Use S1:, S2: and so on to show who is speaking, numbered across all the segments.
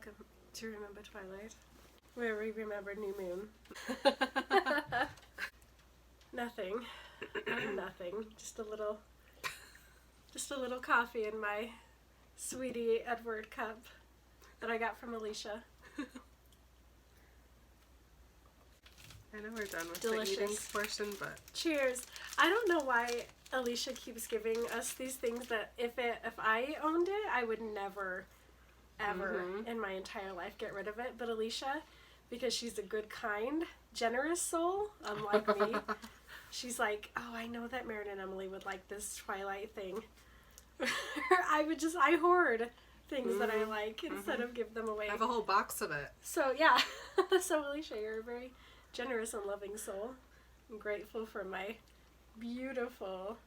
S1: Welcome to Remember Twilight, where we remember New Moon. Nothing. Nothing. Just a little coffee in my sweetie Edward cup that I got from Alicia.
S2: I know we're done with
S1: Delicious.
S2: the eating portion, but...
S1: Cheers. I don't know why Alicia keeps giving us these things that if I owned it, I would never, ever in my entire life get rid of it. But Alicia, because she's a good, kind, generous soul, unlike me, she's like, oh, I know that Marin and Emily would like this Twilight thing. I hoard things that I like instead of give them away.
S2: I have a whole box of it.
S1: So, yeah. So, Alicia, you're a very generous and loving soul. I'm grateful for my beautiful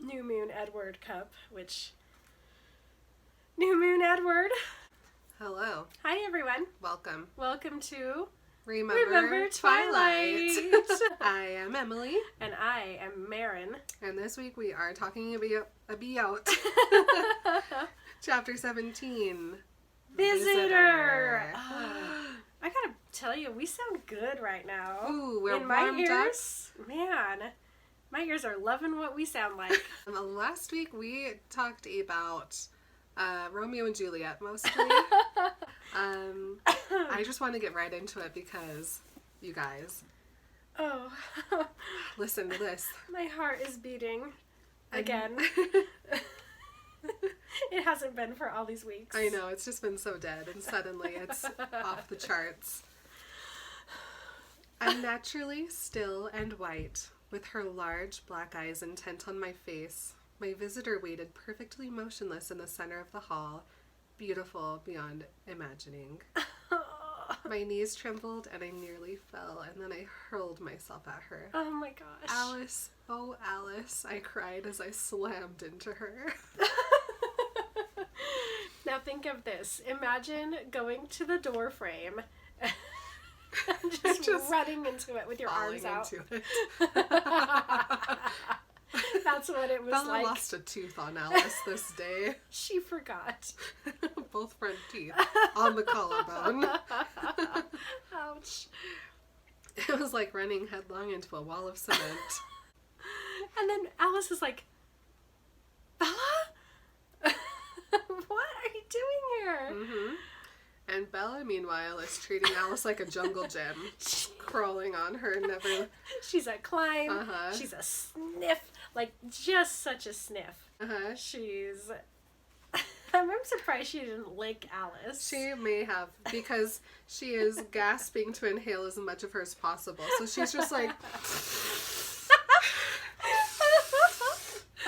S1: New Moon Edward cup, which... New Moon Edward!
S2: Hello.
S1: Hi, everyone.
S2: Welcome.
S1: Welcome to...
S2: Remember Twilight. I am Emily.
S1: And I am Marin.
S2: And this week we are talking about Chapter 17.
S1: Visitor! I gotta tell you, we sound good right now.
S2: Ooh, we're
S1: in my
S2: warmed
S1: ears, up. Man, my ears are loving what we sound like.
S2: Last week we talked about Romeo and Juliet mostly. I just want to get right into it because, you guys.
S1: Oh.
S2: Listen to this.
S1: My heart is beating again. It hasn't been for all these weeks.
S2: I know, it's just been so dead, and suddenly it's off the charts. Unnaturally still and white, with her large black eyes intent on my face, my visitor waited perfectly motionless in the center of the hall, beautiful beyond imagining. My knees trembled and I nearly fell, and then I hurled myself at her.
S1: Oh my gosh.
S2: Alice, oh Alice, I cried as I slammed into her.
S1: Now think of this. Imagine going to the door frame and just running into it with your arms out.
S2: Into it.
S1: That's what it was
S2: Bella
S1: like.
S2: lost a tooth on Alice this day.
S1: She forgot.
S2: Both front teeth on the collarbone.
S1: Ouch.
S2: It was like running headlong into a wall of cement.
S1: And then Alice is like, Bella? What are you doing here?
S2: And Bella, meanwhile, is treating Alice like a jungle gym, crawling on her, never...
S1: She's a climb. She's a sniff. Like, just such a sniff. She's... I'm surprised she didn't lick Alice.
S2: She may have, because she is gasping to inhale as much of her as possible. So she's just like...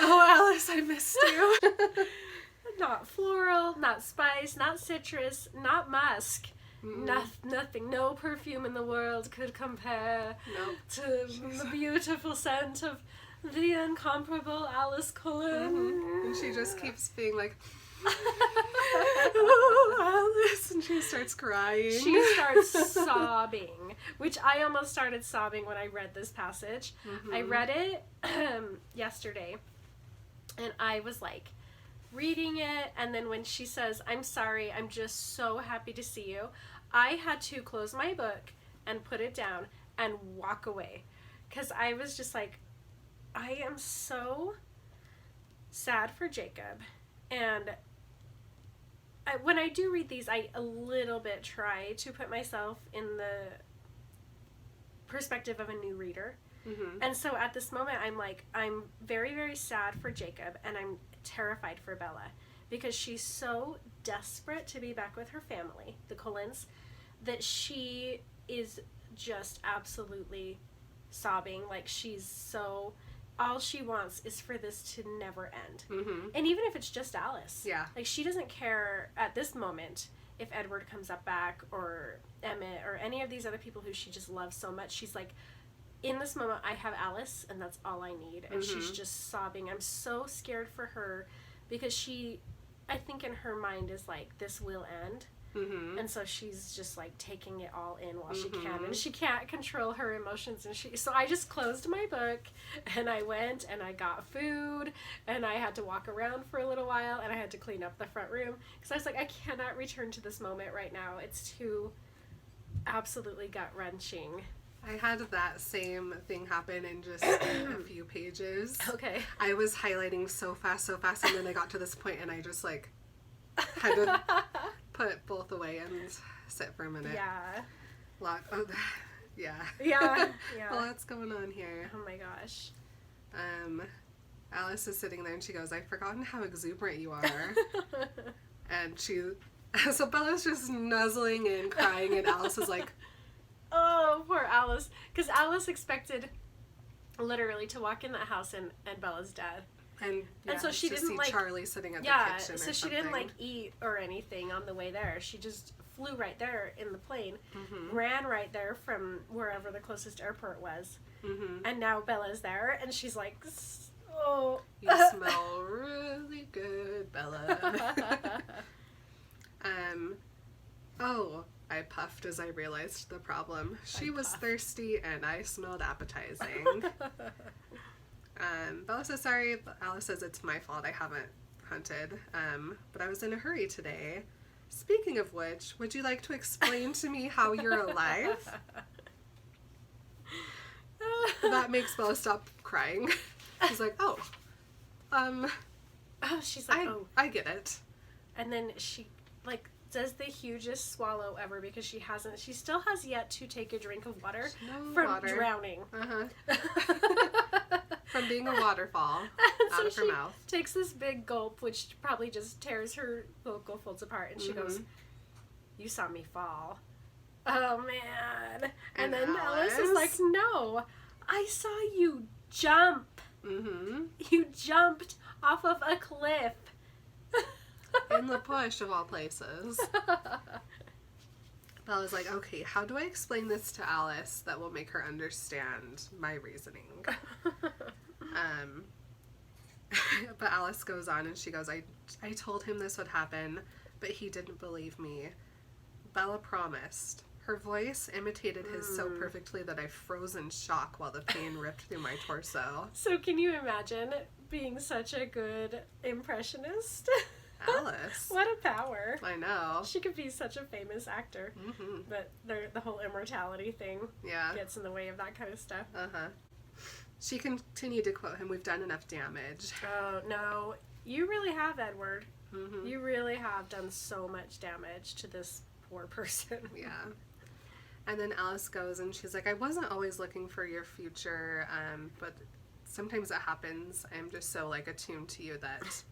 S2: Oh, Alice, I missed you.
S1: Not floral, not spice, not citrus, not musk. Nothing, no perfume in the world could compare to the beautiful scent of the incomparable Alice Cullen.
S2: And she just keeps being like, oh, Alice, and she starts crying.
S1: She starts sobbing, which I almost started sobbing when I read this passage. I read it yesterday, and I was like, reading it, and then when she says, I'm sorry, I'm just so happy to see you, I had to close my book and put it down and walk away, because I was just like, I am so sad for Jacob. And when I do read these, I a little bit try to put myself in the perspective of a new reader. And so at this moment, I'm like, I'm very, very sad for Jacob, and I'm terrified for Bella, because she's so desperate to be back with her family, the Cullens, that she is just absolutely sobbing. Like, she's so... all she wants is for this to never end. And even if it's just Alice.
S2: Yeah.
S1: Like, she doesn't care at this moment if Edward comes up back, or Emmett, or any of these other people who she just loves so much. She's like, in this moment, I have Alice, and that's all I need. And she's just sobbing. I'm so scared for her, because she, I think in her mind, is like, this will end.
S2: Mm-hmm.
S1: And so she's just like taking it all in while she can, and she can't control her emotions, and so I just closed my book and I went and I got food, and I had to walk around for a little while, and I had to clean up the front room because I was like, I cannot return to this moment right now. It's too absolutely gut-wrenching.
S2: I had that same thing happen in just a few pages.
S1: Okay.
S2: I was highlighting so fast, and then I got to this point and I just like had to put both away and sit for a minute.
S1: Yeah.
S2: Yeah.
S1: Yeah. Yeah.
S2: A lot's going on here.
S1: Oh my gosh.
S2: Alice is sitting there and she goes, I've forgotten how exuberant you are. And so Bella's just nuzzling and crying, and Alice is like,
S1: oh, poor Alice. Because Alice expected literally to walk in that house and Bella's dead.
S2: And
S1: so she
S2: to
S1: didn't
S2: see
S1: like
S2: Charlie sitting at the
S1: yeah,
S2: kitchen.
S1: so she didn't like eat or anything on the way there. She just flew right there in the plane, ran right there from wherever the closest airport was, and now Bella's there, and she's like, oh,
S2: you smell really good, Bella. I puffed as I realized the problem. She was thirsty and I smelled appetizing. Bella says sorry. Alice says it's my fault. I haven't hunted. But I was in a hurry today. Speaking of which, would you like to explain to me how you're alive? That makes Bella stop crying. She's like, oh,
S1: she's like,
S2: I get it.
S1: And then she like does the hugest swallow ever because she still has yet to take a drink of water from drowning.
S2: From being a waterfall out of her mouth.
S1: Takes this big gulp, which probably just tears her vocal folds apart, and she goes, you saw me fall. Oh man. And then Alice is like, no, I saw you jump. You jumped off of a cliff.
S2: In the bush of all places. Bella's like, okay, how do I explain this to Alice that will make her understand my reasoning? But Alice goes on and she goes, I told him this would happen, but he didn't believe me. Bella promised. Her voice imitated his so perfectly that I froze in shock while the pain ripped through my torso.
S1: So can you imagine being such a good impressionist?
S2: Alice.
S1: What a power.
S2: I know.
S1: She could be such a famous actor. But the whole immortality thing gets in the way of that kind of stuff.
S2: She continued to quote him, we've done enough damage.
S1: Oh, no. You really have, Edward. You really have done so much damage to this poor person.
S2: Yeah. And then Alice goes and she's like, I wasn't always looking for your future, but sometimes it happens. I'm just so like attuned to you that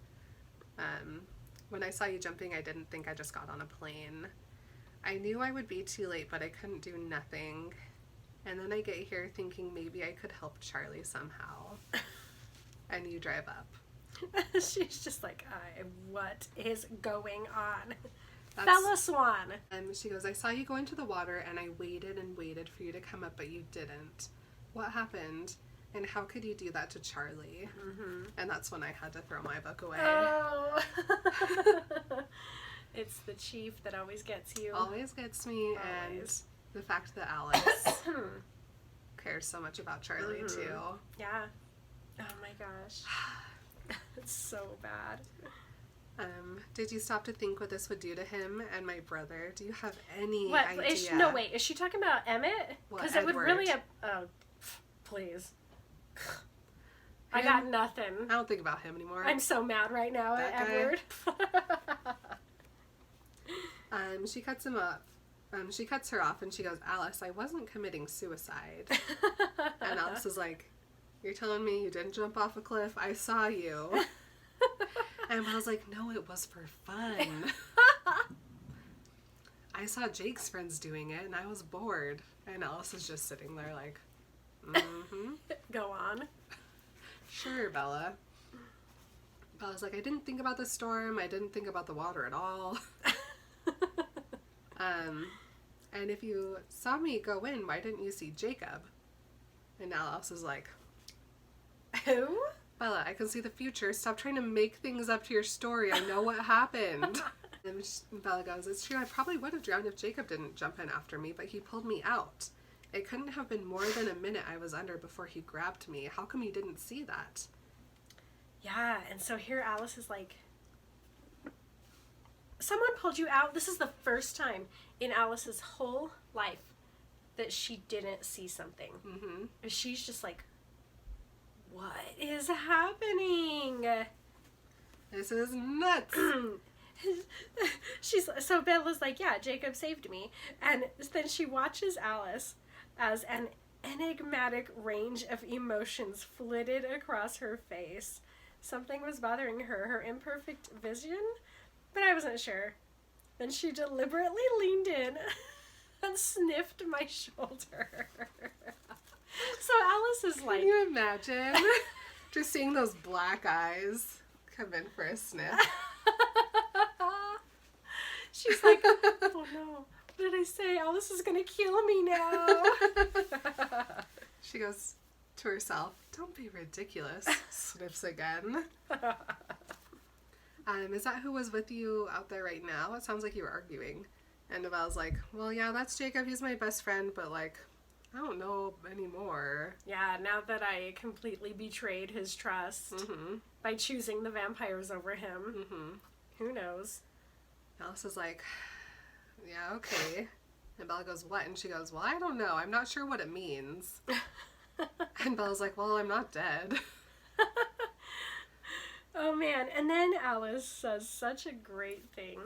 S2: when I saw you jumping, I didn't think I just got on a plane. I knew I would be too late, but I couldn't do nothing. And then I get here thinking maybe I could help Charlie somehow. And you drive up.
S1: She's just like, what is going on? Bella Swan.
S2: And she goes, I saw you go into the water and I waited and waited for you to come up, but you didn't. What happened? And how could you do that to Charlie? And that's when I had to throw my book away.
S1: Oh. It's the chief that always gets you.
S2: Always gets me. Always. And the fact that Alice cares so much about Charlie too.
S1: Yeah. Oh my gosh. It's so bad.
S2: Did you stop to think what this would do to him and my brother? Do you have any idea?
S1: No, wait. Is she talking about Emmett? Because it would really... Oh, please. I got nothing.
S2: I don't think about him anymore.
S1: I'm so mad right now at Edward.
S2: She cuts him up. She cuts her off and she goes, Alice, I wasn't committing suicide. And Alice is like, you're telling me you didn't jump off a cliff? I saw you. And I was like, no, it was for fun. I saw Jake's friends doing it and I was bored. And Alice is just sitting there like,
S1: Go on.
S2: Sure, Bella. Bella's like, I didn't think about the storm. I didn't think about the water at all. And if you saw me go in, why didn't you see Jacob? And Alice is like,
S1: who?
S2: Bella, I can see the future. Stop trying to make things up to your story. I know what happened. And Bella goes, it's true, I probably would have drowned if Jacob didn't jump in after me, but he pulled me out. It couldn't have been more than a minute I was under before he grabbed me. How come you didn't see that?
S1: Yeah, and so here Alice is like, someone pulled you out? This is the first time in Alice's whole life that she didn't see something.
S2: Mm-hmm.
S1: And she's just like, what is happening?
S2: This is nuts.
S1: So Bella's like, yeah, Jacob saved me. And then she watches Alice as an enigmatic range of emotions flitted across her face. Something was bothering her, her imperfect vision, but I wasn't sure. Then she deliberately leaned in and sniffed my shoulder. So Alice is like...
S2: Can you imagine just seeing those black eyes come in for a sniff?
S1: She's like, oh no, what did I say? Alice is going to kill me now.
S2: She goes to herself, don't be ridiculous. Sniffs again. Is that who was with you out there right now? It sounds like you were arguing. And Novelle's like, well, yeah, that's Jacob. He's my best friend, but like, I don't know anymore.
S1: Yeah, now that I completely betrayed his trust by choosing the vampires over him, who knows?
S2: Alice is like, yeah, okay. And Bella goes, what? And she goes, well, I don't know. I'm not sure what it means. And Bella's like, well, I'm not dead.
S1: Oh, man. And then Alice says such a great thing.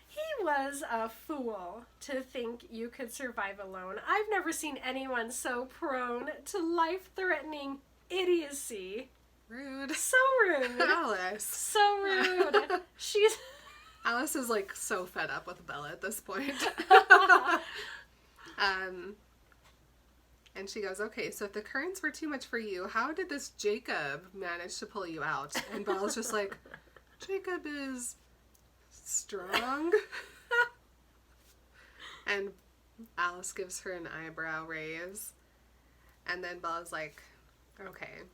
S1: He was a fool to think you could survive alone. I've never seen anyone so prone to life-threatening idiocy.
S2: Rude.
S1: So rude.
S2: Alice.
S1: So rude. She's...
S2: Alice is like so fed up with Bella at this point. And she goes, okay, so if the currents were too much for you, how did this Jacob manage to pull you out? And Bella's just like, Jacob is strong. And Alice gives her an eyebrow raise. And then Bella's like, okay,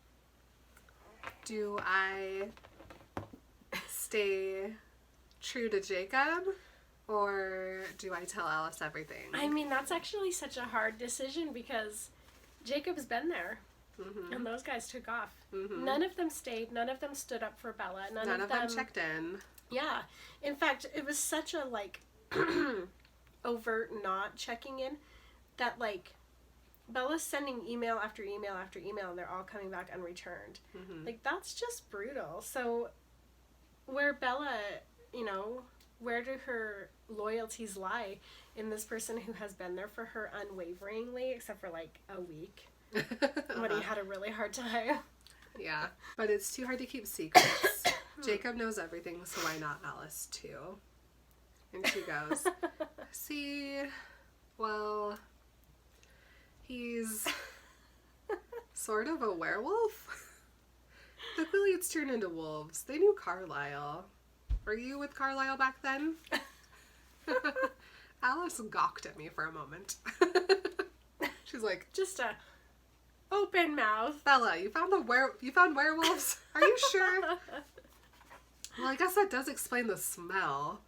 S2: do I stay true to Jacob, or do I tell Alice everything?
S1: I mean, that's actually such a hard decision because Jacob's been there, and those guys took off. None of them stayed. None of them stood up for Bella. None of them
S2: checked in.
S1: Yeah. In fact, it was such a, like, overt not checking in that, like, Bella's sending email after email after email, and they're all coming back unreturned. Like, that's just brutal. So, where Bella... you know, where do her loyalties lie in this person who has been there for her unwaveringly, except for like a week when he had a really hard time?
S2: Yeah, but it's too hard to keep secrets. Jacob knows everything, so why not Alice too? And she goes, see, well, he's sort of a werewolf. The Quilliats turn into wolves. They knew Carlisle. Were you with Carlisle back then? Alice gawked at me for a moment. She's like,
S1: just a open mouth.
S2: Bella, you found werewolves? Are you sure? Well, I guess that does explain the smell.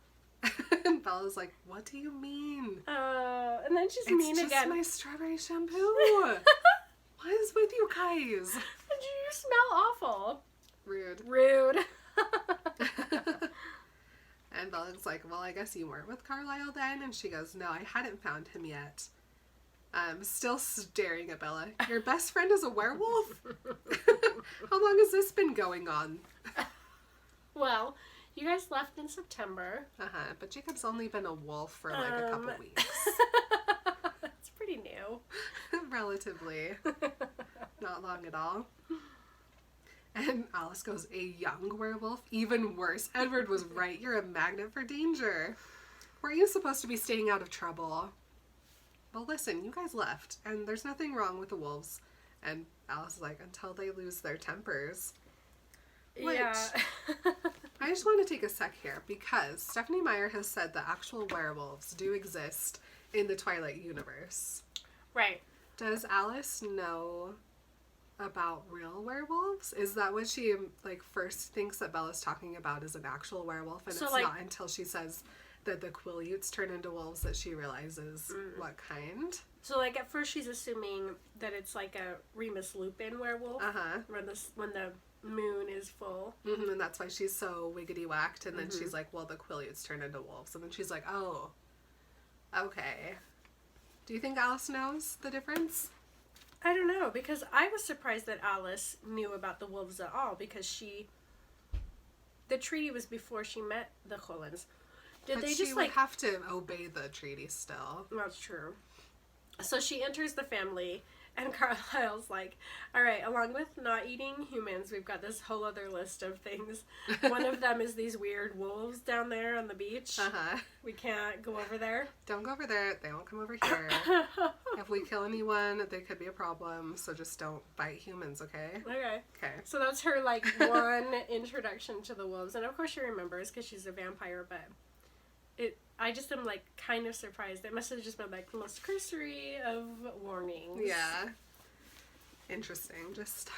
S2: And Bella's like, what do you mean?
S1: And then she's mean again.
S2: It's just my strawberry shampoo. What is with you guys?
S1: And you smell awful.
S2: Rude. And Bella's like, well, I guess you weren't with Carlisle then? And she goes, no, I hadn't found him yet. Still staring at Bella. Your best friend is a werewolf? How long has this been going on?
S1: Well, you guys left in September.
S2: But Jacob's only been a wolf for like a couple weeks.
S1: That's pretty new.
S2: Relatively. Not long at all. And Alice goes, a young werewolf? Even worse. Edward was right. You're a magnet for danger. Were you supposed to be staying out of trouble? Well, listen, you guys left, and there's nothing wrong with the wolves. And Alice is like, until they lose their tempers. Which,
S1: yeah.
S2: I just want to take a sec here, because Stephanie Meyer has said that actual werewolves do exist in the Twilight universe.
S1: Right.
S2: Does Alice know about real werewolves? Is that what she like first thinks that Bella's talking about is an actual werewolf, and
S1: So,
S2: it's
S1: like,
S2: not until she says that the Quileutes turn into wolves that she realizes what kind?
S1: So, like, at first she's assuming that it's like a Remus Lupin werewolf when the moon is full.
S2: And that's why she's so wiggity whacked, and then she's like, well, the Quileutes turn into wolves, and then she's like, oh, okay. Do you think Alice knows the difference?
S1: I don't know, because I was surprised that Alice knew about the wolves at all, because the treaty was before she met the Cullens.
S2: But
S1: They
S2: she
S1: just
S2: would
S1: like...
S2: have to obey the treaty still.
S1: That's true. So she enters the family, and Carlisle's like, all right, along with not eating humans, we've got this whole other list of things. One of them is these weird wolves down there on the beach. We can't go over there.
S2: Don't go over there. They won't come over here. If we kill anyone, they could be a problem, so just don't bite humans, okay?
S1: Okay. So that's her, like, one introduction to the wolves. And of course she remembers, because she's a vampire, but I just am, like, kind of surprised. It must have just been, like, the most cursory of warnings.
S2: Yeah. Interesting. Just,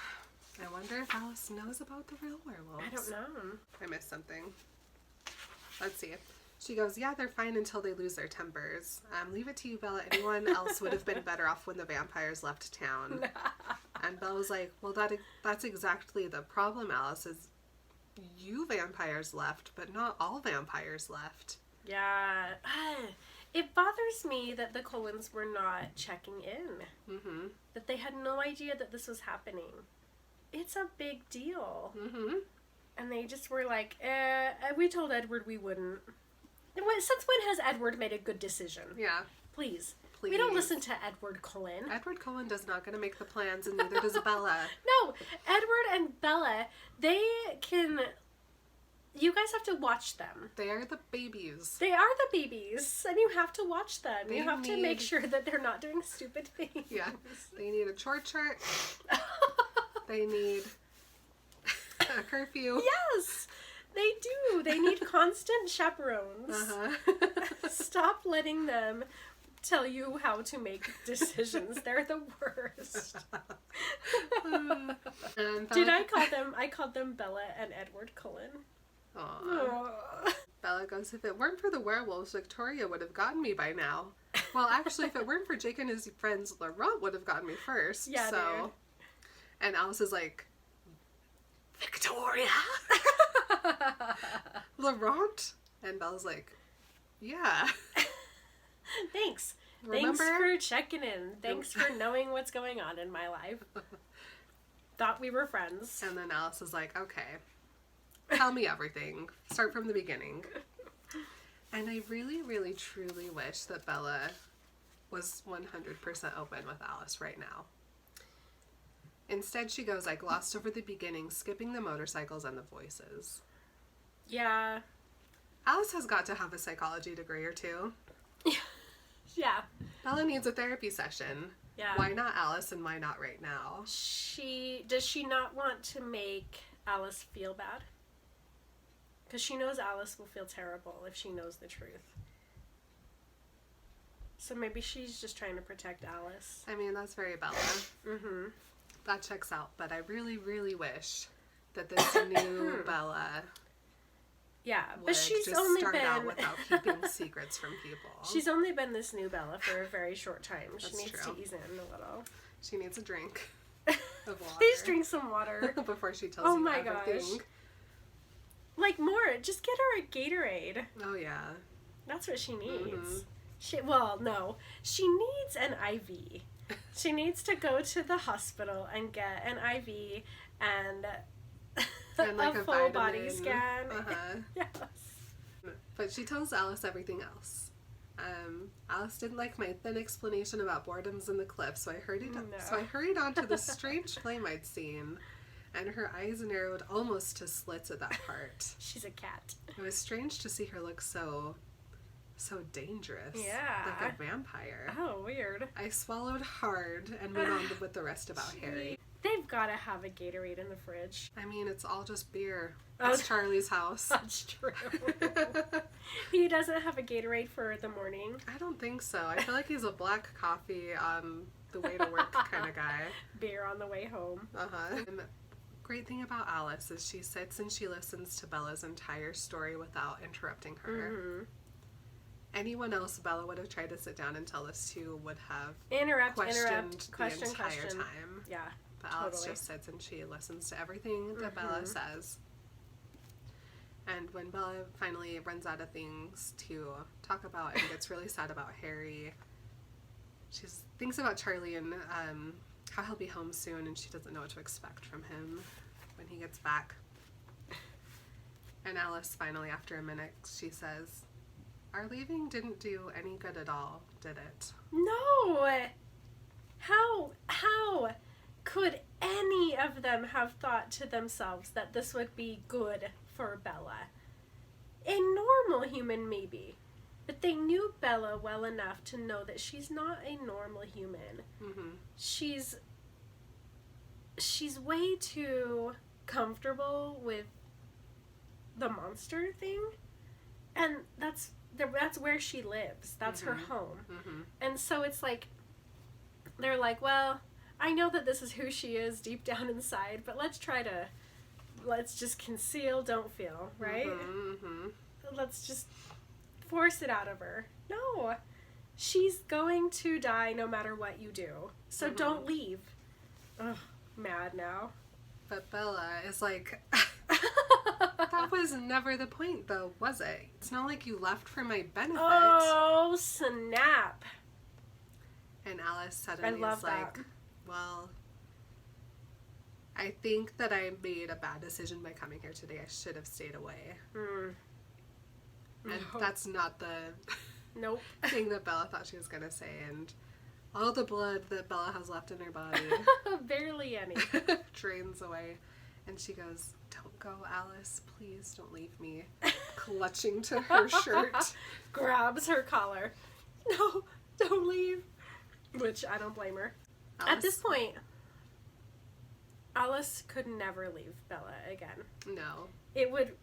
S2: I wonder if Alice knows about the real werewolves.
S1: I don't know.
S2: I missed something. Let's see. She goes, yeah, they're fine until they lose their tempers. Leave it to you, Bella. Anyone else would have been better off when the vampires left town. And Bella's like, well, that's exactly the problem, Alice, is you vampires left, but not all vampires left.
S1: Yeah. It bothers me that the Cullens were not checking in. That they had no idea that this was happening. It's a big deal. And they just were like, we told Edward we wouldn't. Since when has Edward made a good decision?
S2: Yeah.
S1: Please. We don't listen to Edward Cullen.
S2: Edward Cullen does not going to make the plans, and neither does Bella.
S1: No, Edward and Bella, they can... You guys have to watch them.
S2: They are the babies.
S1: They are the babies, and you have to watch them. You have to make sure that they're not doing stupid things.
S2: Yeah. They need a chore chart. They need a curfew.
S1: Yes! They do. They need constant chaperones. Stop letting them tell you how to make decisions. They're the worst. I called them Bella and Edward Cullen.
S2: Bella goes, if it weren't for the werewolves, Victoria would have gotten me by now. Well, actually, if it weren't for Jake and his friends, Laurent would have gotten me first.
S1: Yeah,
S2: so. Dude. And Alice is like, Victoria? Laurent? And Bella's like, yeah.
S1: Thanks.
S2: Remember?
S1: Thanks for checking in. Thanks for knowing what's going on in my life. Thought we were friends.
S2: And then Alice is like, okay, tell me everything. Start from the beginning. And I really, really, truly wish that Bella was 100% open with Alice right now. Instead, she goes, I glossed over the beginning, skipping the motorcycles and the voices.
S1: Yeah.
S2: Alice has got to have a psychology degree or two.
S1: Yeah.
S2: Bella needs a therapy session.
S1: Yeah.
S2: Why not Alice and why not right now?
S1: Does she not want to make Alice feel bad? Because she knows Alice will feel terrible if she knows the truth. So maybe she's just trying to protect Alice.
S2: I mean, that's very Bella. That checks out, but I really, really wish that this new Bella
S1: but she's
S2: just
S1: only
S2: start
S1: been
S2: out without keeping secrets from people.
S1: She's only been this new Bella for a very short time. She
S2: That's
S1: needs
S2: true.
S1: to ease in a little.
S2: She needs a drink of water.
S1: Please drink some water.
S2: Before she tells you everything.
S1: Gosh. Like more, just get her a Gatorade.
S2: Oh yeah.
S1: That's what she needs. She needs an IV. She needs to go to the hospital and get an IV and
S2: like
S1: a full
S2: vitamin.
S1: body scan. Yes.
S2: But she tells Alice everything else. Alice didn't like my thin explanation about boredoms in the cliff, so I hurried on to the strange flame I'd seen, and her eyes narrowed almost to slits at that part.
S1: She's a cat.
S2: It was strange to see her look so dangerous.
S1: Yeah.
S2: Like a vampire.
S1: Oh, weird.
S2: I swallowed hard and went on with the rest about Harry.
S1: They've got to have a Gatorade in the fridge.
S2: I mean, it's all just beer. That's Charlie's house.
S1: That's true. He doesn't have a Gatorade for the morning.
S2: I don't think so. I feel like he's a black coffee on the way to work kind of guy.
S1: Beer on the way home.
S2: Uh-huh. Great thing about Alice is she sits and she listens to Bella's entire story without interrupting her.
S1: Mm-hmm.
S2: Anyone else Bella would have tried to sit down and tell this to would have
S1: Question,
S2: the entire time.
S1: Yeah.
S2: But Alice just sits and she listens to everything that Bella says. And when Bella finally runs out of things to talk about and gets really sad about Harry, she thinks about Charlie and how he'll be home soon, and she doesn't know what to expect from him when he gets back. And Alice finally, after a minute, she says, "Our leaving didn't do any good at all, did it?"
S1: No! How could any of them have thought to themselves that this would be good for Bella? A normal human, maybe. But they knew Bella well enough to know that she's not a normal human.
S2: Mm-hmm.
S1: She's way too comfortable with the monster thing. And that's where she lives. That's her home.
S2: Mm-hmm.
S1: And so it's like, they're like, well, I know that this is who she is deep down inside, but let's just conceal, don't feel, right?
S2: Mm-hmm.
S1: Let's just force it out of her. No, she's going to die no matter what you do. So don't leave. Ugh, mad now.
S2: But Bella is like, that was never the point, though, was it? It's not like you left for my benefit.
S1: Oh, snap.
S2: And Alice suddenly is like,
S1: that.
S2: well, I think that I made a bad decision by coming here today. I should have stayed away. And that's not the thing that Bella thought she was going to say. And all the blood that Bella has left in her body
S1: barely any
S2: drains away. And she goes, "Don't go, Alice. Please don't leave me." Clutching to her shirt.
S1: Grabs her collar. No, don't leave. Which I don't blame her.
S2: Alice,
S1: at this point, Alice could never leave Bella again.
S2: No.
S1: It would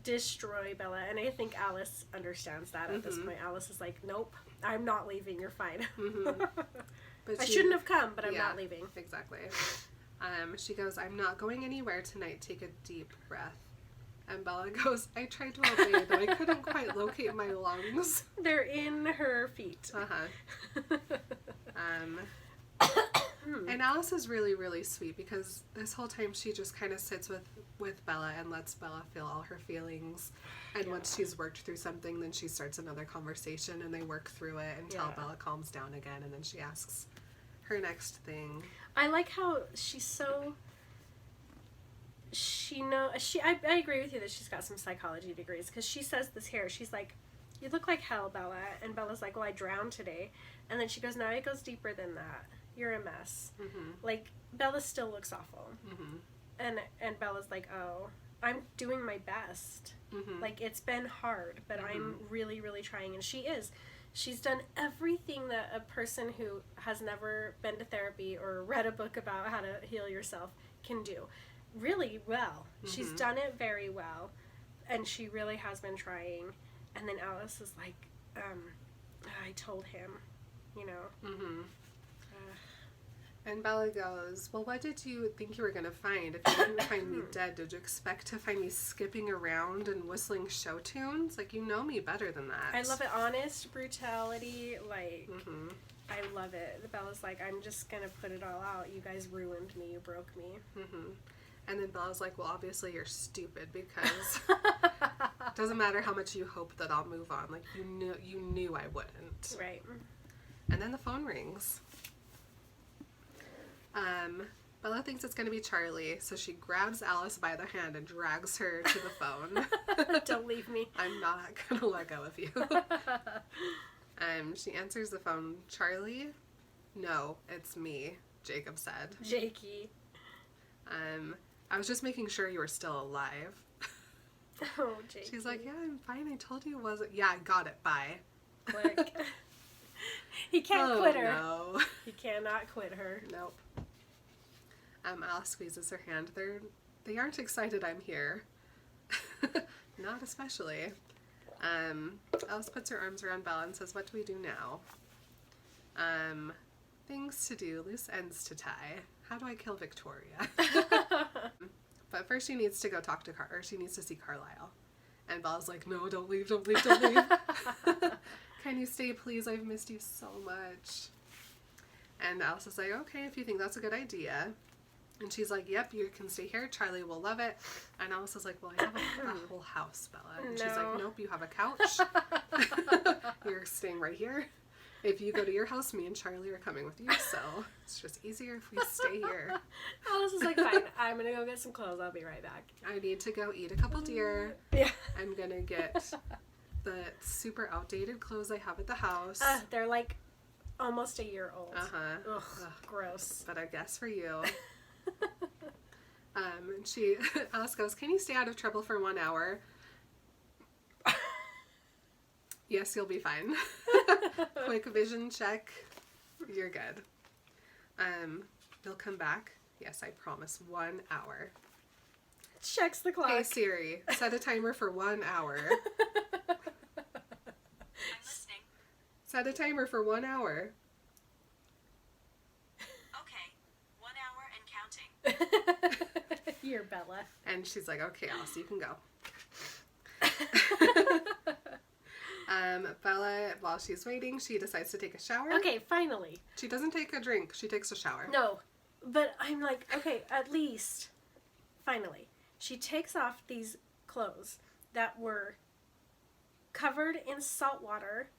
S1: destroy Bella, and I think Alice understands that at this point. Alice is like, nope, I'm not leaving, you're fine.
S2: But
S1: I shouldn't have come, but I'm not leaving.
S2: Exactly. She goes, "I'm not going anywhere tonight. Take a deep breath." And Bella goes, "I tried to obey, though I couldn't quite locate my lungs."
S1: They're in her feet.
S2: And Alice is really, really sweet because this whole time she just kind of sits with Bella and lets Bella feel all her feelings. And once she's worked through something, then she starts another conversation and they work through it until Bella calms down again, and then she asks her next thing.
S1: I like how she's so... I agree with you that she's got some psychology degrees, because she says this here. She's like, "You look like hell, Bella." And Bella's like, "Well, I drowned today." And then she goes, "No, it goes deeper than that. You're a mess." Like, Bella still looks awful. And Bella's like, "Oh, I'm doing my best. Like, it's been hard, but I'm really, really trying." And she is. She's done everything that a person who has never been to therapy or read a book about how to heal yourself can do. Really well. She's done it very well, and she really has been trying. And then Alice is like, I told him, you know.
S2: And Bella goes, "Well, what did you think you were going to find? If you didn't find me dead, did you expect to find me skipping around and whistling show tunes? Like, you know me better than that."
S1: I love it. Honest brutality, like, I love it. Bella's like, "I'm just going to put it all out. You guys ruined me. You broke me."
S2: And then Bella's like, "Well, obviously you're stupid, because it doesn't matter how much you hope that I'll move on. Like, you knew I wouldn't."
S1: Right.
S2: And then the phone rings. Bella thinks it's going to be Charlie, so she grabs Alice by the hand and drags her to the phone.
S1: Don't leave me.
S2: "I'm not going to let go of you." She answers the phone. "Charlie?" "No, it's me," Jacob said.
S1: Jakey.
S2: "I was just making sure you were still alive."
S1: Oh, Jakey.
S2: She's like, "Yeah, I'm fine. I told you it wasn't." "Yeah, I got it. Bye."
S1: Click. He can't quit her.
S2: No.
S1: He cannot quit her.
S2: Nope. Alice squeezes her hand. They aren't excited I'm here. Not especially. Alice puts her arms around Bella and says, what do we do now? Things to do, loose ends to tie. How do I kill Victoria? But first she needs to go talk to she needs to see Carlisle. And Bella's like, no, don't leave, don't leave, don't leave. Can you stay, please? I've missed you so much. And Alice is like, okay, if you think that's a good idea. And she's like, yep, you can stay here. Charlie will love it. And Alice is like, well, I have a whole house, Bella. And she's like, nope, you have a couch. You're staying right here. If you go to your house, me and Charlie are coming with you. So it's just easier if we stay here.
S1: Alice is like, fine, I'm going to go get some clothes. I'll be right back.
S2: I need to go eat a couple deer.
S1: Yeah.
S2: I'm going to get the super outdated clothes I have at the house.
S1: They're like almost a year old.
S2: Uh-huh.
S1: Ugh, gross.
S2: But I guess for you. Alice goes, can you stay out of trouble for 1 hour? Yes, you'll be fine. Quick vision check. You're good. You'll come back. Yes, I promise. 1 hour.
S1: Checks the clock.
S2: Hey Siri, set a timer for 1 hour.
S3: I'm listening.
S2: Set a timer for 1 hour.
S3: Okay, 1 hour and counting.
S1: You're Bella.
S2: And she's like, okay, Alice, you can go. Bella, while she's waiting, she decides to take a shower.
S1: Okay, finally.
S2: She doesn't take a drink. She takes a shower.
S1: No, but I'm like, okay, at least, finally. She takes off these clothes that were covered in salt water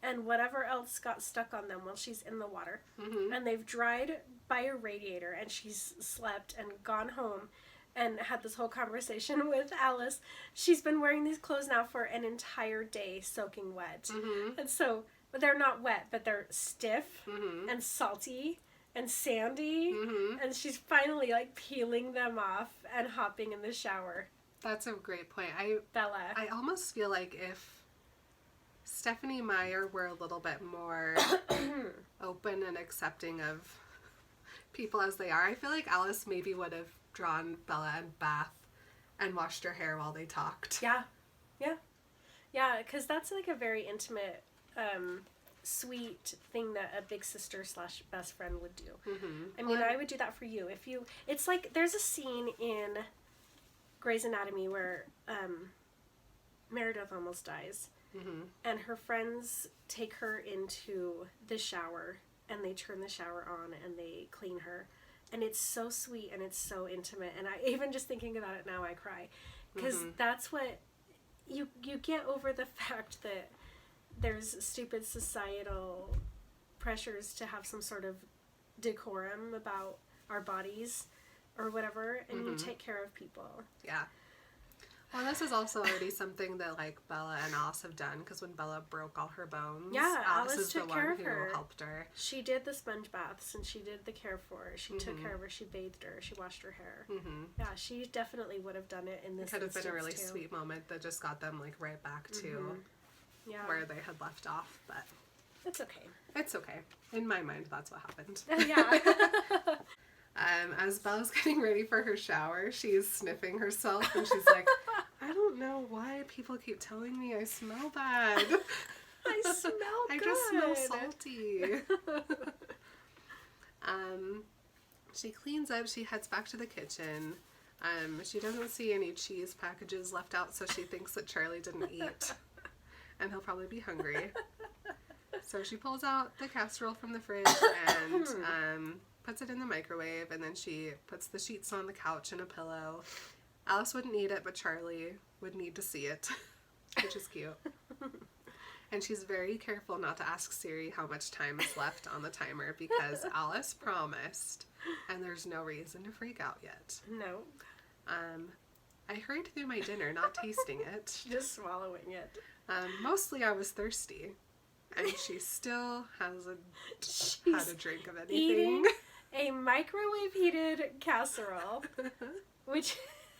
S1: and whatever else got stuck on them while she's in the water.
S2: Mm-hmm.
S1: And they've dried by a radiator, and she's slept and gone home and had this whole conversation with Alice. She's been wearing these clothes now for an entire day, soaking wet.
S2: Mm-hmm.
S1: And so, but they're not wet, but they're stiff
S2: Mm-hmm.
S1: and salty and sandy.
S2: Mm-hmm.
S1: And she's finally like peeling them off and hopping in the shower.
S2: That's a great point.
S1: Bella.
S2: I almost feel like if Stephanie Meyer were a little bit more open and accepting of people as they are, I feel like Alice maybe would have drawn Bella in bath and washed her hair while they talked.
S1: Yeah. Yeah, because that's like a very intimate, sweet thing that a big sister / best friend would do.
S2: Mm-hmm.
S1: I mean, I would do that for you. It's like, there's a scene in Grey's Anatomy where Meredith almost dies.
S2: Mm-hmm.
S1: And her friends take her into the shower, and they turn the shower on, and they clean her. And it's so sweet, and it's so intimate. And I even just thinking about it now, I cry. Because that's what, you get over the fact that there's stupid societal pressures to have some sort of decorum about our bodies or whatever, and you take care of people.
S2: Yeah. Well, this is also already something that, like, Bella and Alice have done, because when Bella broke all her bones,
S1: Yeah,
S2: Alice
S1: Alice
S2: is the
S1: took
S2: one
S1: care of
S2: who
S1: her.
S2: helped her.
S1: She did the sponge baths, and she did the care for her. She took care of her. She bathed her. She washed her hair.
S2: Mm-hmm.
S1: Yeah, she definitely would have done it in this
S2: It could have been a really
S1: instance, too.
S2: sweet moment that just got them, like, right back to
S1: Yeah,
S2: where they had left off, but
S1: it's okay.
S2: it's okay. In my mind, that's what happened.
S1: Yeah.
S2: As Bella's getting ready for her shower, she's sniffing herself, and she's like, I don't know why people keep telling me I smell bad.
S1: I smell good.
S2: I just smell salty. She cleans up, she heads back to the kitchen. She doesn't see any cheese packages left out, so she thinks that Charlie didn't eat. And he'll probably be hungry. So she pulls out the casserole from the fridge and puts it in the microwave, and then she puts the sheets on the couch and a pillow. Alice wouldn't eat it, but Charlie would need to see it, which is cute. And she's very careful not to ask Siri how much time is left on the timer, because Alice promised, and there's no reason to freak out yet.
S1: No.
S2: I hurried through my dinner, not tasting it.
S1: Just swallowing it.
S2: Mostly I was thirsty, and she still hasn't had a drink of anything.
S1: Eating a microwave heated casserole, which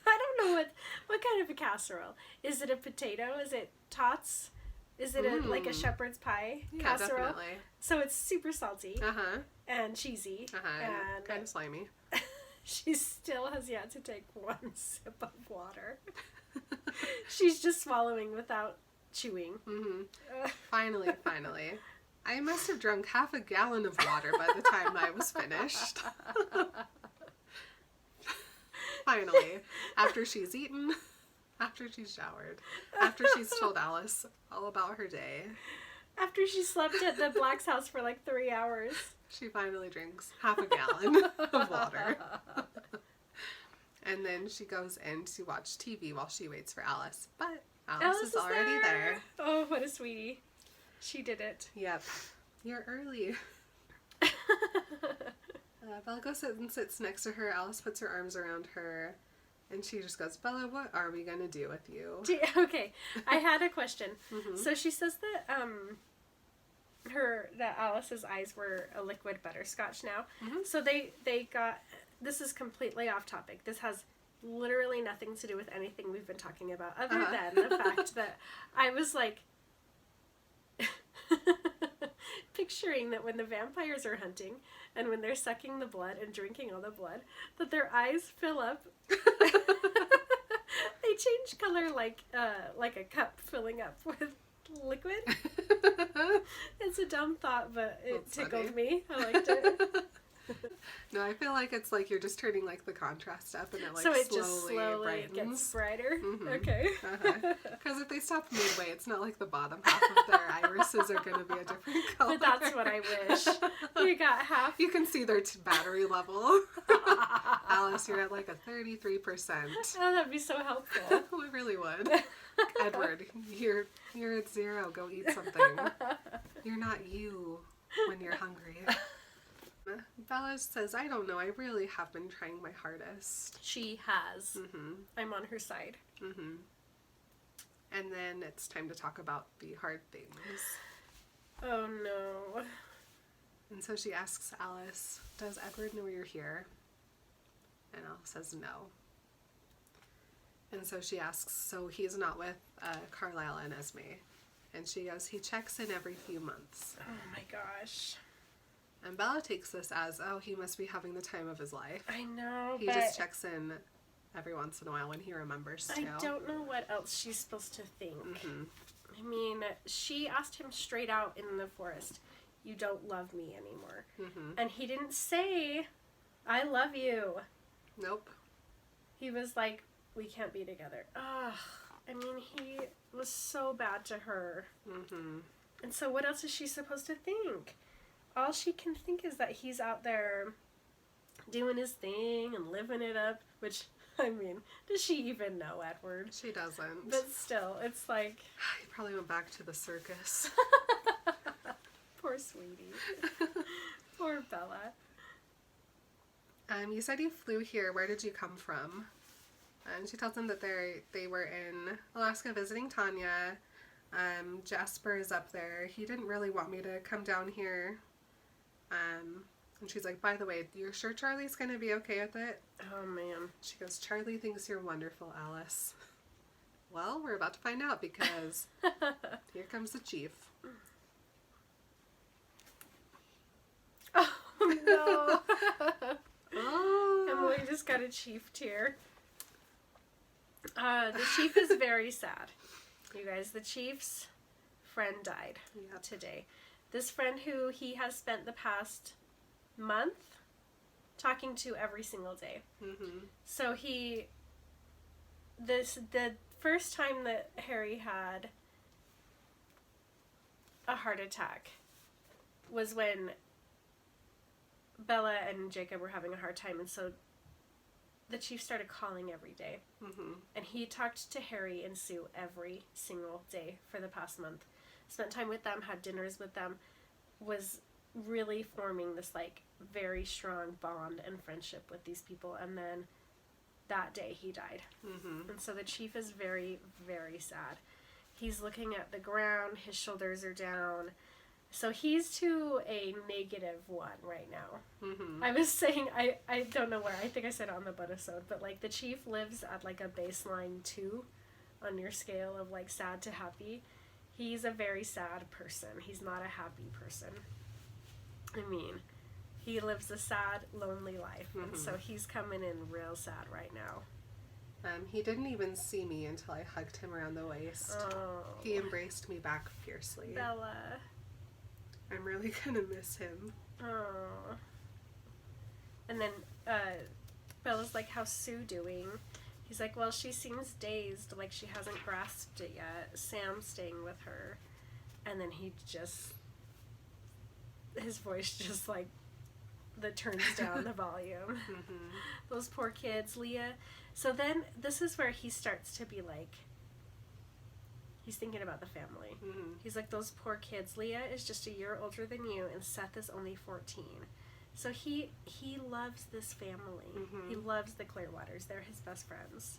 S1: I don't know what kind of a casserole. Is it a potato? Is it tots? Is it like a shepherd's pie casserole?
S2: Definitely.
S1: So it's super salty
S2: Uh-huh.
S1: and cheesy.
S2: Uh-huh. And kind of slimy.
S1: She still has yet to take one sip of water. She's just swallowing without chewing.
S2: Finally. I must have drunk half a gallon of water by the time I was finished. Finally, after she's eaten, after she's showered, after she's told Alice all about her day.
S1: After she slept at the Black's house for like 3 hours.
S2: She finally drinks half a gallon of water. And then she in to watch TV while she waits for Alice. But Alice is already there.
S1: Oh, what a sweetie. She did it.
S2: Yep. You're early. Bella goes and sits next to her. Alice puts her arms around her. And she just goes, Bella, what are we going to do with you?
S1: Okay. I had a question. So she says that that Alice's eyes were a liquid butterscotch now. So they got... This is completely off topic. This has literally nothing to do with anything we've been talking about other than the fact that I was like picturing that when the vampires are hunting and when they're sucking the blood and drinking all the blood, that their eyes fill up. They change color like a cup filling up with liquid. It's a dumb thought, but it tickled me. I liked it.
S2: No, I feel like it's like you're just turning like the contrast up and it like
S1: so it just slowly
S2: brightens.
S1: gets brighter. Okay.
S2: Because if they stop midway, it's not like the bottom half of their irises are going to be a different color.
S1: But that's what I wish. You got half.
S2: You can see their battery level. Alice, you're at like a 33%.
S1: Oh, that'd be so helpful.
S2: It really would. Edward, you're at 0. Go eat something. You're not you when you're hungry. Bella says, I don't know, I really have been trying my hardest.
S1: She has. I'm on her side.
S2: And then it's time to talk about the hard things.
S1: Oh no.
S2: And so she asks Alice, does Edward know you're here? And Alice says no. And so she asks, so he's not with Carlisle and Esme? And she goes, he checks in every few months.
S1: Oh my gosh.
S2: And Bella takes this as, oh, he must be having the time of his life.
S1: I know,
S2: He just checks in every once in a while when he remembers to.
S1: I don't know what else she's supposed to think. I mean, she asked him straight out in the forest, you don't love me anymore. And he didn't say, I love you.
S2: Nope.
S1: He was like, we can't be together. Ugh. I mean, he was so bad to her. And so what else is she supposed to think? All she can think is that he's out there doing his thing and living it up, which, I mean, does she even know Edward?
S2: She doesn't.
S1: But still, it's like...
S2: He probably went back to the circus.
S1: Poor sweetie. Poor Bella.
S2: You said you flew here. Where did you come from? And she tells him that they were in Alaska visiting Tanya. Jasper is up there. He didn't really want me to come down here. And she's like, by the way, you're sure Charlie's going to be okay with it?
S1: Oh, man.
S2: She goes, Charlie thinks you're wonderful, Alice. Well, we're about to find out because here comes the chief.
S1: Oh, no.
S2: Oh.
S1: Emily just got a chief tear. The chief is very sad. You guys, the chief's friend died today. This friend who he has spent the past month talking to every single day. So the first time that Harry had a heart attack was when Bella and Jacob were having a hard time, and so the chief started calling every day. And he talked to Harry and Sue every single day for the past month. Spent time with them, had dinners with them, was really forming this like very strong bond and friendship with these people. And then that day he died. And so the chief is very, very sad. He's looking at the ground, his shoulders are down. So he's to a -1 right now. I was saying, I don't know where, I think I said it on the Buddhisode, but like the chief lives at like a baseline 2 on your scale of like sad to happy. He's a very sad person. He's not a happy person. I mean, He lives a sad, lonely life. And
S2: Mhm.
S1: so he's coming in real sad right now.
S2: He didn't even see me until I hugged him around the waist.
S1: Oh.
S2: He embraced me back fiercely.
S1: Bella.
S2: I'm really gonna miss him.
S1: Oh. And then Bella's like, how's Sue doing? He's like, well, she seems dazed, like she hasn't grasped it yet. Sam's staying with her. And then his voice just like, that turns down the volume.
S2: Mm-hmm.
S1: Those poor kids, Leah. So then this is where he starts to be like, he's thinking about the family.
S2: Mm-hmm.
S1: He's like, those poor kids. Leah is just a year older than you, and Seth is only 14. So he loves this family.
S2: Mhm.
S1: He loves the Clearwaters. They're his best friends.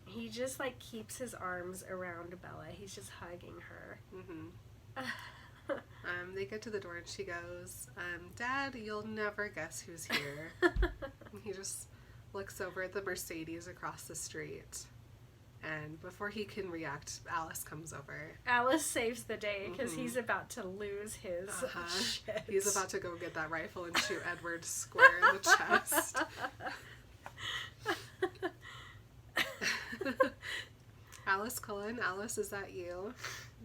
S1: He just like keeps his arms around Bella. He's just hugging her.
S2: Mm-hmm. They get to the door and she goes, Dad, you'll never guess who's here. And he just looks over at the Mercedes across the street. And before he can react, Alice comes over.
S1: Alice saves the day because
S2: Mhm.
S1: he's about to lose his shit.
S2: He's about to go get that rifle and shoot Edward square in the chest. Alice Cullen, Alice, is that you?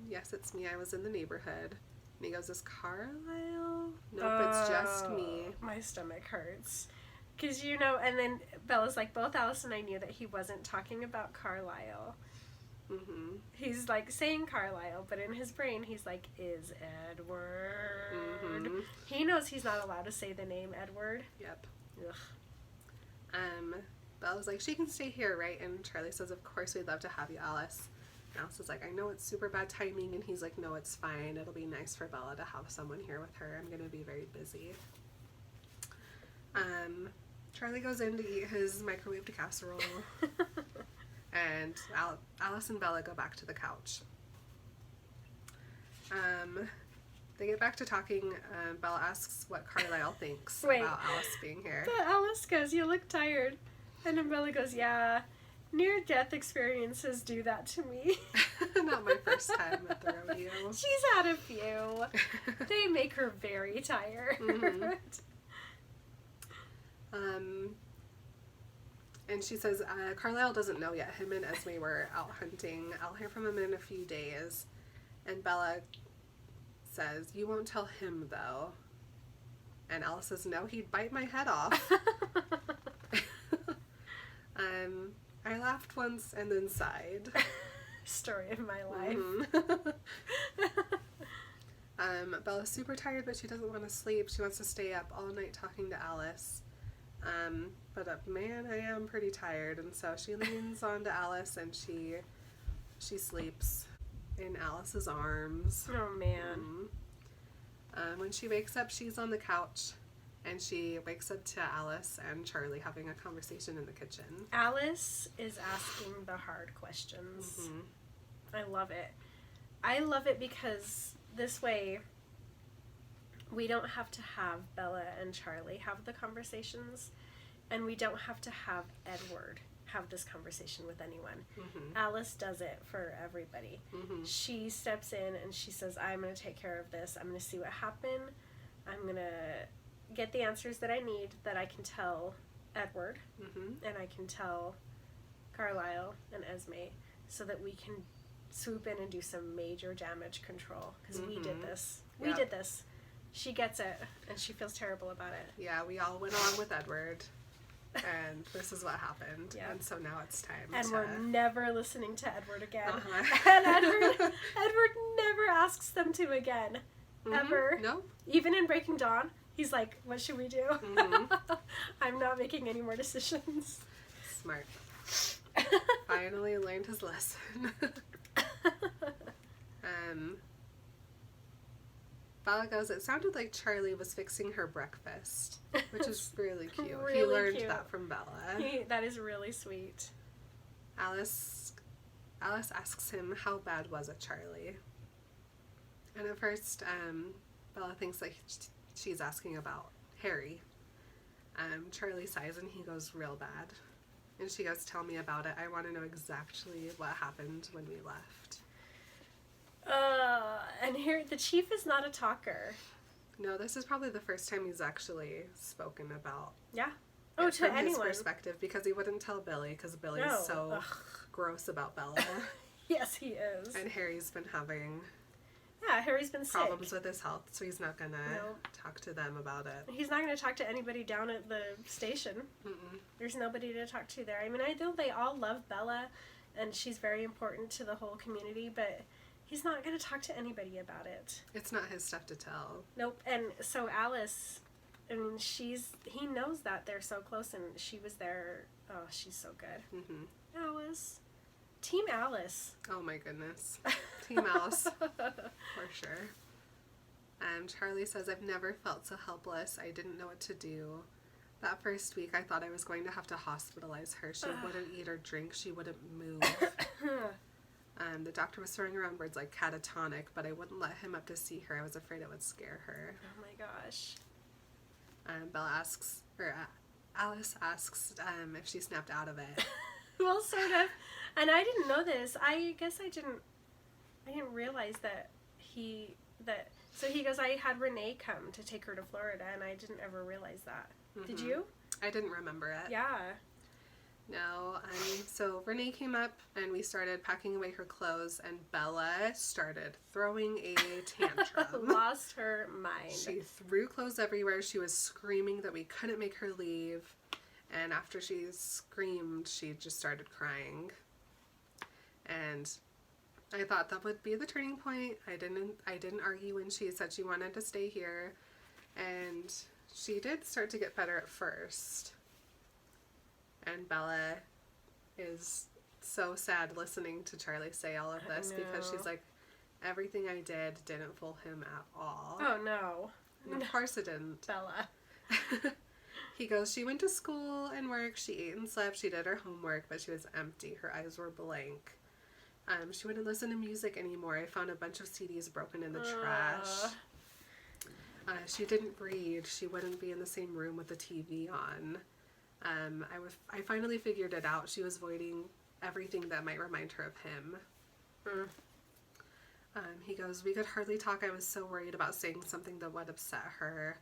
S2: Yes, it's me. I was in the neighborhood. And he goes, is Carlisle? Nope, it's just me.
S1: My stomach hurts. Because, and then Bella's like, both Alice and I knew that he wasn't talking about Carlisle.
S2: Mm-hmm.
S1: He's like saying Carlisle, but in his brain he's like, is Edward.
S2: Mm-hmm.
S1: He knows he's not allowed to say the name Edward.
S2: Yep.
S1: Ugh.
S2: Bella's like, she can stay here, right? And Charlie says, of course, we'd love to have you, Alice. And Alice is like, I know it's super bad timing. And he's like, no, it's fine. It'll be nice for Bella to have someone here with her. I'm going to be very busy. Charlie goes in to eat his microwaved casserole. And Alice and Bella go back to the couch. They get back to talking. Bella asks what Carlisle thinks
S1: Wait.
S2: about Alice being here.
S1: But Alice goes, you look tired. And then Bella goes, yeah, near-death experiences do that to me.
S2: Not my first time at the rodeo.
S1: She's had a few. They make her very tired.
S2: Mhm. And she says, Carlisle doesn't know yet. Him and Esme were out hunting. I'll hear from him in a few days. And Bella says, you won't tell him, though. And Alice says, no, he'd bite my head off. I laughed once and then sighed.
S1: Story of my life.
S2: Mm-hmm. Bella's super tired, but she doesn't want to sleep. She wants to stay up all night talking to Alice. But man, I am pretty tired, and so she leans onto Alice and she sleeps in Alice's arms.
S1: Oh, man.
S2: When she wakes up, she's on the couch, and she wakes up to Alice and Charlie having a conversation in the kitchen.
S1: Alice is asking the hard questions.
S2: Mm-hmm.
S1: I love it. I love it because this way we don't have to have Bella and Charlie have the conversations, and we don't have to have Edward have this conversation with anyone.
S2: Mm-hmm.
S1: Alice does it for everybody.
S2: Mm-hmm.
S1: She steps in and she says, I'm going to take care of this. I'm going to see what happened. I'm going to get the answers that I need that I can tell Edward,
S2: Mm-hmm.
S1: and I can tell Carlisle and Esme, so that we can swoop in and do some major damage control, because we did this. We
S2: Yep.
S1: did this. She gets it, and she feels terrible about it.
S2: Yeah, we all went along with Edward, and this is what happened.
S1: Yeah.
S2: And so now it's time
S1: And
S2: to...
S1: we're never listening to Edward again.
S2: Uh-huh.
S1: And Edward never asks them to again.
S2: Mhm.
S1: Ever.
S2: No.
S1: Even in Breaking Dawn, he's like, what should we do?
S2: Mhm.
S1: I'm not making any more decisions.
S2: Smart. Finally learned his lesson. Bella goes, it sounded like Charlie was fixing her breakfast, which is really cute. He
S1: Really
S2: learned
S1: cute.
S2: that from Bella.
S1: That is really sweet.
S2: Alice asks him, how bad was it, Charlie? And at first, Bella thinks like she's asking about Harry. Charlie sighs and he goes, real bad. And she goes, tell me about it. I want to know exactly what happened when we left.
S1: And here, the chief is not a talker.
S2: No, this is probably the first time he's actually spoken about
S1: Yeah. Oh,
S2: it
S1: to
S2: from his
S1: anyone.
S2: perspective, because he wouldn't tell Billy, because Billy's
S1: No.
S2: so
S1: Ugh.
S2: gross about Bella.
S1: Yes, he is.
S2: And Harry's been having
S1: Yeah, Harry's been
S2: problems
S1: sick.
S2: with his health, so he's not gonna
S1: No.
S2: talk to them about it.
S1: He's not going to talk to anybody down at the station.
S2: Mm-mm.
S1: There's nobody to talk to there. I mean, I know they all love Bella, and she's very important to the whole community, but he's not going to talk to anybody about it.
S2: It's not his stuff to tell.
S1: Nope. And so Alice, I mean, he knows that they're so close, and she was there. Oh, she's so good.
S2: Mm-hmm.
S1: Alice. Team Alice.
S2: Oh my goodness. Team Alice, for sure. Charlie says, I've never felt so helpless. I didn't know what to do. That first week, I thought I was going to have to hospitalize her. She wouldn't eat or drink. She wouldn't move. The doctor was throwing around words like catatonic, but I wouldn't let him up to see her. I was afraid it would scare her.
S1: Oh my gosh.
S2: Alice asks if she snapped out of it.
S1: Well, sort of. And I didn't know this. I guess I didn't realize that so he goes, I had Renee come to take her to Florida, and I didn't ever realize that.
S2: Mm-hmm.
S1: Did you?
S2: I didn't remember it.
S1: Yeah.
S2: No. So Renee came up, and we started packing away her clothes, and Bella started throwing a tantrum.
S1: Lost her mind.
S2: She threw clothes everywhere. She was screaming that we couldn't make her leave. And after she screamed, she just started crying. And I thought that would be the turning point. I didn't argue when she said she wanted to stay here. And she did start to get better at first. And Bella is so sad listening to Charlie say all of this, because she's like, everything I did didn't fool him at all.
S1: Oh, no.
S2: And of course it didn't.
S1: Bella.
S2: He goes, she went to school and work, she ate and slept, she did her homework, but she was empty. Her eyes were blank. She wouldn't listen to music anymore. I found a bunch of CDs broken in the trash. She didn't read. She wouldn't be in the same room with the TV on. I finally figured it out. She was avoiding everything that might remind her of him. He goes, we could hardly talk. I was so worried about saying something that would upset her.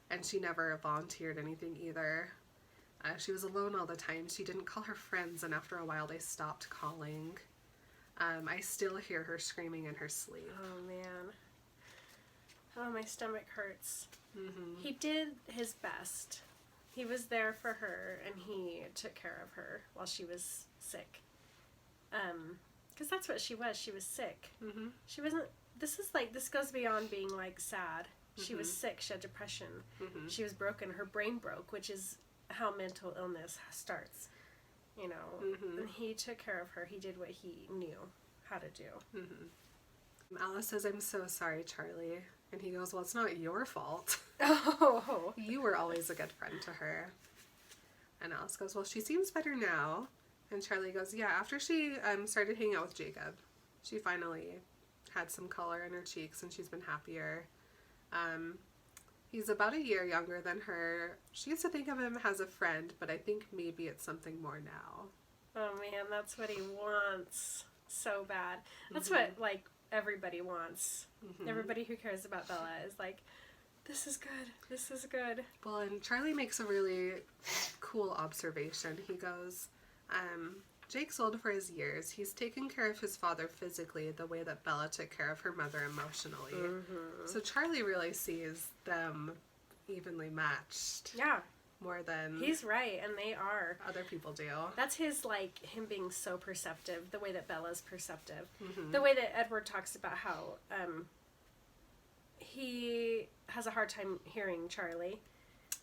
S2: And she never volunteered anything either. She was alone all the time. She didn't call her friends, and after a while they stopped calling. I still hear her screaming in her sleep.
S1: Oh, man. Oh, my stomach hurts.
S2: Mm-hmm.
S1: He did his best. He was there for her, and he took care of her while she was sick. Because that's what she was. She was sick.
S2: Mm-hmm.
S1: She wasn't... This goes beyond being, sad. She was sick. She had depression.
S2: Mm-hmm.
S1: She was broken. Her brain broke, which is how mental illness starts. You know,
S2: Mm-hmm.
S1: and he took care of her. He did what he knew how to do.
S2: Mm-hmm. Alice says, I'm so sorry, Charlie. And he goes, well, it's not your fault.
S1: Oh.
S2: You were always a good friend to her. And Alice goes, well, she seems better now. And Charlie goes, yeah, after she started hanging out with Jacob, she finally had some color in her cheeks, and she's been happier. He's about a year younger than her. She used to think of him as a friend, but I think maybe it's something more now.
S1: Oh man, that's what he wants so bad. That's
S2: Mm-hmm.
S1: what everybody wants.
S2: Mm-hmm.
S1: Everybody who cares about Bella is like, this is good. This is good.
S2: Well, and Charlie makes a really cool observation. He goes, Jake's old for his years. He's taken care of his father physically the way that Bella took care of her mother emotionally.
S1: Mm-hmm.
S2: So Charlie really sees them evenly matched.
S1: Yeah,
S2: More than
S1: he's right, and they are.
S2: other people do.
S1: That's his him being so perceptive. The way that Bella's perceptive.
S2: Mm-hmm.
S1: The way that Edward talks about how he has a hard time hearing Charlie.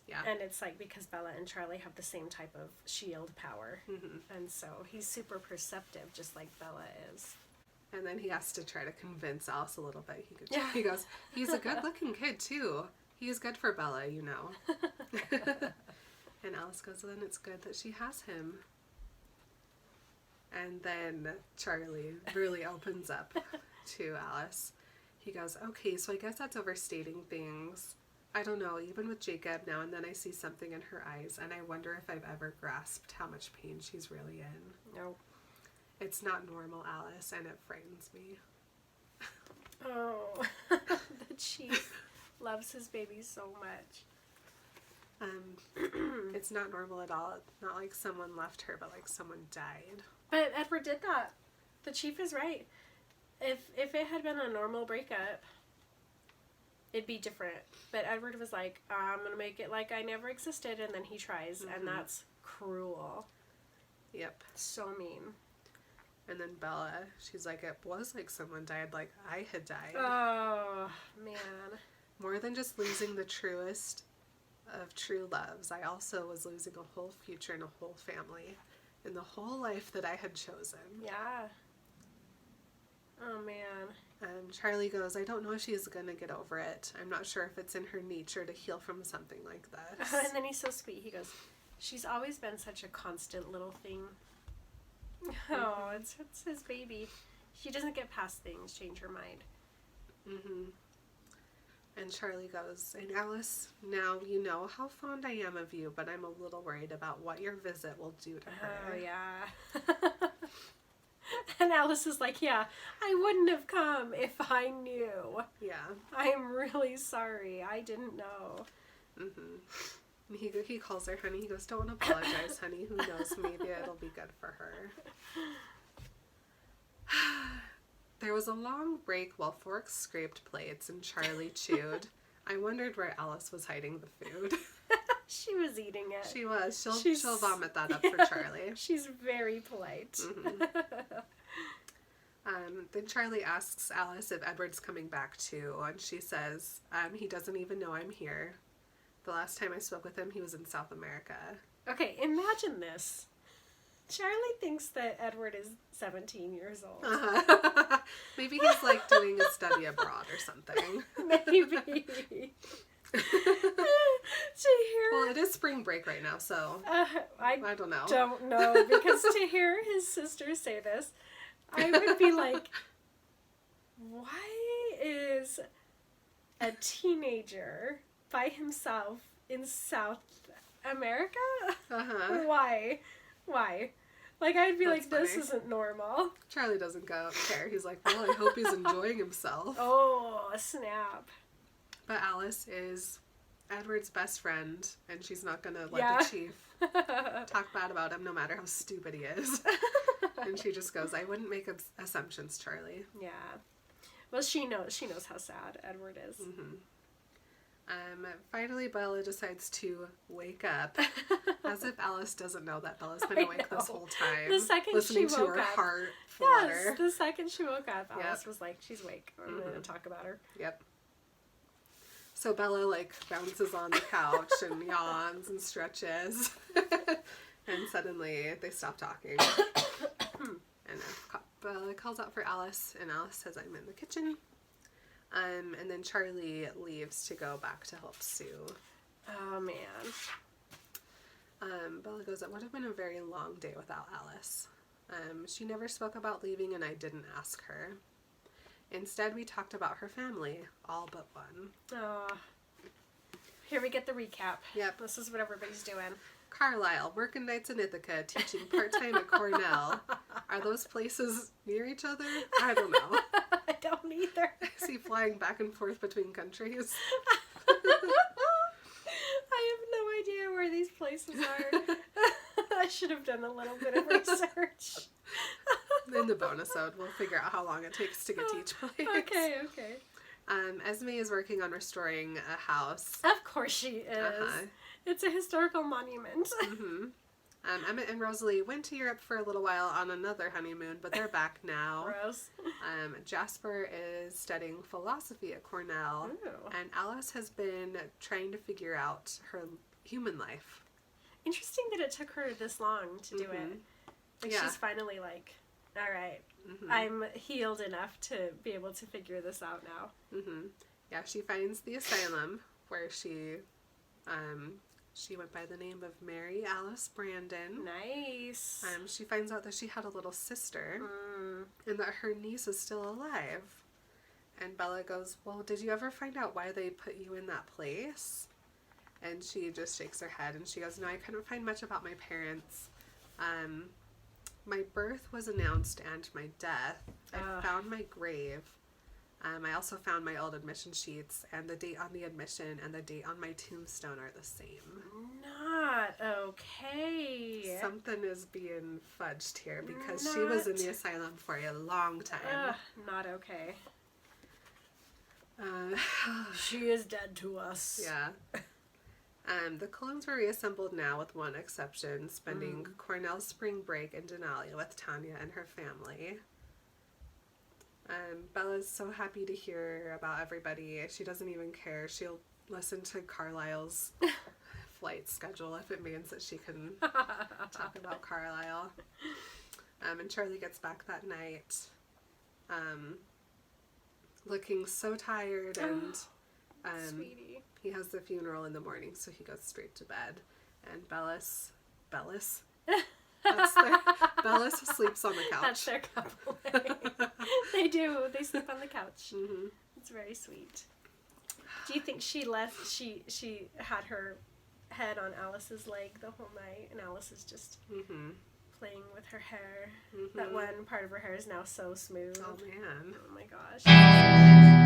S2: Yeah.
S1: And it's because Bella and Charlie have the same type of shield power.
S2: Mm-hmm.
S1: And so he's super perceptive, just like Bella is.
S2: And then he has to try to convince Alice a little bit.
S1: Yeah.
S2: He goes, he's a good-looking kid, too. He's good for Bella, you know. And Alice goes, well, then it's good that she has him. And then Charlie really opens up to Alice. He goes, okay, so I guess that's overstating things. I don't know, even with Jacob, now and then I see something in her eyes, and I wonder if I've ever grasped how much pain she's really in.
S1: No.
S2: It's not normal, Alice, and it frightens me.
S1: Oh, the cheap loves his baby so much.
S2: It's not normal at all. Not like someone left her, but like someone died.
S1: But Edward did that. The chief is right. If it had been a normal breakup, it'd be different. But Edward was like, I'm going to make it like I never existed, and then he tries, and that's cruel.
S2: Yep.
S1: So mean.
S2: And then Bella, she's like, it was like someone died, like I had died.
S1: Oh, man.
S2: More than just losing the truest of true loves, I also was losing a whole future and a whole family and the whole life that I had chosen.
S1: Yeah. Oh, man.
S2: Charlie goes, I don't know if she's going to get over it. I'm not sure if it's in her nature to heal from something like this.
S1: And then he's so sweet. He goes, she's always been such a constant little thing. Oh, it's his baby. She doesn't get past things, change her mind.
S2: Mm-hmm. And Charlie goes, and Alice, now you know how fond I am of you, but I'm a little worried about what your visit will do to her.
S1: Oh, yeah. And Alice is like, yeah, I wouldn't have come if I knew.
S2: Yeah.
S1: I'm really sorry. I didn't know.
S2: Mm-hmm. He calls her honey. He goes, don't apologize, honey. Who knows? Maybe it'll be good for her. There was a long break while Forks scraped plates and Charlie chewed. I wondered where Alice was hiding the food.
S1: She was eating it.
S2: She was. She'll vomit that up for Charlie.
S1: She's very polite.
S2: Mm-hmm. Then Charlie asks Alice if Edward's coming back too, and she says, he doesn't even know I'm here. The last time I spoke with him, he was in South America.
S1: Okay, imagine this. Charlie thinks that Edward is 17 years old.
S2: Uh-huh. Maybe he's like doing a study abroad or something.
S1: Maybe.
S2: Well, it is spring break right now, so
S1: I
S2: don't know.
S1: Don't know, because to hear his sister say this, I would be like, why is a teenager by himself in South America?
S2: Uh-huh.
S1: Why? Like, I'd be
S2: That's
S1: like, this
S2: funny.
S1: isn't normal.
S2: Charlie doesn't care. He's like, well, I hope he's enjoying himself.
S1: Oh, snap.
S2: But Alice is Edward's best friend, and she's not going to let the chief talk bad about him no matter how stupid he is. And she just goes, I wouldn't make assumptions, Charlie.
S1: Yeah. Well, she knows how sad Edward is.
S2: Mm-hmm. Finally, Bella decides to wake up, as if Alice doesn't know that Bella's been awake this whole time.
S1: The second
S2: listening
S1: she
S2: to
S1: woke
S2: her
S1: up.
S2: heart
S1: Yes,
S2: flutter.
S1: the second she woke up, Alice was like, she's awake. I'm going to talk about her.
S2: Yep. So Bella, like, bounces on the couch and yawns and stretches. And suddenly they stop talking. And Bella calls out for Alice, and Alice says, I'm in the kitchen. And then Charlie leaves to go back to help Sue.
S1: Oh, man.
S2: Bella goes, it would have been a very long day without Alice. She never spoke about leaving, and I didn't ask her. Instead, we talked about her family, all but one.
S1: Oh. Here we get the recap.
S2: Yep.
S1: This is what everybody's doing.
S2: Carlisle, working nights in Ithaca, teaching part-time at Cornell. Are those places near each other? I don't know.
S1: I don't either.
S2: Is he flying back and forth between countries?
S1: I have no idea where these places are. I should have done a little bit of research.
S2: In the bonus-ode, we'll figure out how long it takes to get to each place.
S1: Okay.
S2: Esme is working on restoring a house.
S1: Of course she is.
S2: Uh-huh.
S1: It's a historical monument.
S2: Mm-hmm. Emmett and Rosalie went to Europe for a little while on another honeymoon, but they're back now.
S1: Gross.
S2: Jasper is studying philosophy at Cornell.
S1: Ooh.
S2: And Alice has been trying to figure out her human life.
S1: Interesting that it took her this long to do it. Like,
S2: Yeah.
S1: she's finally like, all right,
S2: Mm-hmm.
S1: I'm healed enough to be able to figure this out now.
S2: Mm-hmm. Yeah, she finds the asylum where she went by the name of Mary Alice Brandon.
S1: Nice.
S2: She finds out that she had a little sister
S1: Mm.
S2: and that her niece is still alive. And Bella goes, well, did you ever find out why they put you in that place? And she just shakes her head and she goes, no, I couldn't find much about my parents. My birth was announced and my death. I found my grave. I also found my old admission sheets, and the date on the admission and the date on my tombstone are the same.
S1: Not okay.
S2: Something is being fudged here because she was in the asylum for a long time.
S1: Not okay.
S2: Uh,
S1: She is dead to us.
S2: yeah. The Cullens were reassembled now with one exception, spending Cornell's spring break in Denali with Tanya and her family. Bella's so happy to hear about everybody. She doesn't even care. She'll listen to Carlisle's flight schedule if it means that she can talk about Carlisle. And Charlie gets back that night, looking so tired, and
S1: Sweetie.
S2: he has the funeral in the morning, so he goes straight to bed. And Bellis sleeps on the couch.
S1: That's their couple. They do. They sleep on the couch.
S2: Mm-hmm.
S1: It's very sweet. Do you think she had her head on Alice's leg the whole night, and Alice is just playing with her hair? That one part of her hair is now so smooth.
S2: Oh man.
S1: Oh my gosh.